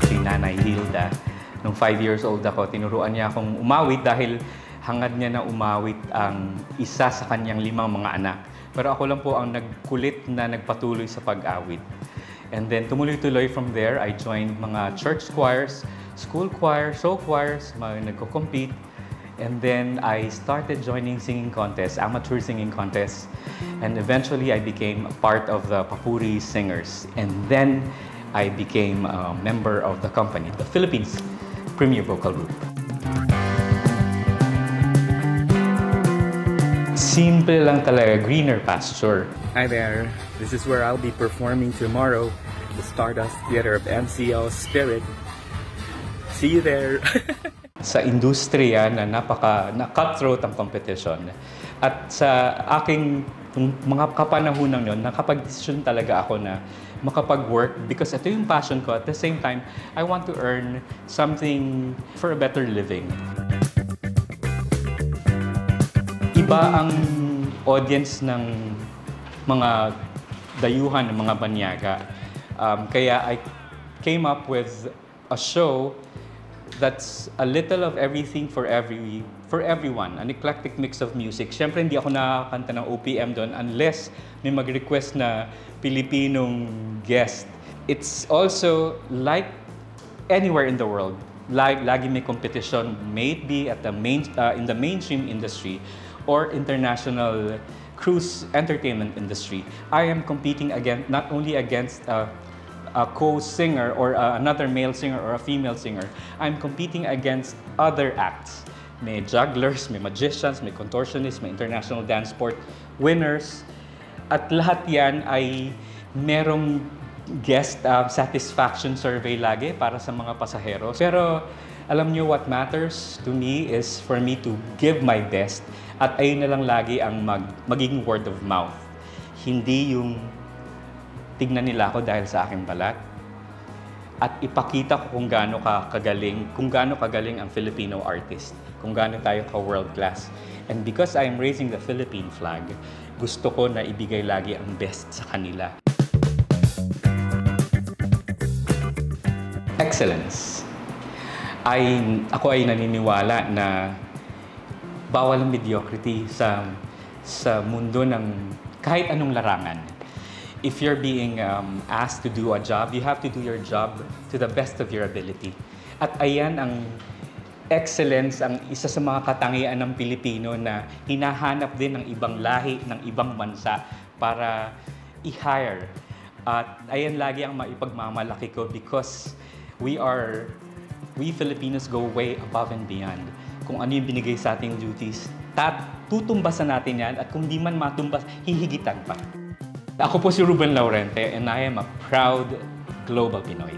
Si Nanay Hilda, nung 5 years old ako, tinuruan niya akong umawit dahil hangad niya na umawit ang isa sa kanyang 5 mga anak. Pero ako lang po ang nagkulit na nagpatuloy sa pag-awit. And then tumuloy-tuloy from there, I joined mga church choirs, school choir, show choirs, nagko-compete. And then I started joining singing contests, amateur singing contests. And eventually I became a part of the Papuri Singers. And then I became a member of the company, the Philippines Premier Vocal Group. Simple lang talaga, greener pasture. Hi there, this is where I'll be performing tomorrow, the Stardust Theater of MCL Spirit. See you there! Sa industriya na cutthroat ang competition. At sa aking mga kapanahunang yun, nakapag-decision talaga ako na makapag-work because ito yung passion ko. At the same time, I want to earn something for a better living. Iba ang audience ng mga dayuhan, ng mga banyaga. Kaya I came up with a show that's a little of everything for everyone, an eclectic mix of music. Siyempre, hindi ako nakakanta ng OPM doon unless may mag-request na Pilipinong guest. It's also like anywhere in the world. Lagi may competition, may it be at in the mainstream industry or international cruise entertainment industry. I am competing not only against a co-singer or another male singer or a female singer. I'm competing against other acts. May jugglers, may magicians, may contortionists, may international dance sport winners. At lahat yan ay merong guest satisfaction survey lagi para sa mga pasahero. Pero alam nyo, what matters to me is for me to give my best at ayun na lang lagi ang magiging word of mouth. Hindi yung tignan nila ako dahil sa aking balat at ipakita ko kung gaano kagaling ang Filipino artist, kung gaano tayo ka-world class. And because I am raising the Philippine flag, gusto ko na ibigay lagi ang best sa kanila. Excellence. Ako ay naniniwala na bawal ang mediocrity sa mundo ng kahit anong larangan. If you're being asked to do a job, you have to do your job to the best of your ability. At ayan ang excellence, ang isa sa mga katangian ng Pilipino na hinahanap din ng ibang lahi, ng ibang bansa para i-hire. At ayan lagi ang maipagmamalaki ko because we Filipinos go way above and beyond. Kung ano yung binigay sa ating duties, tutumbasan natin yan at kung di man matumbas, hihigitan pa. Ako po si Ruben Laurente and I am a proud global Pinoy.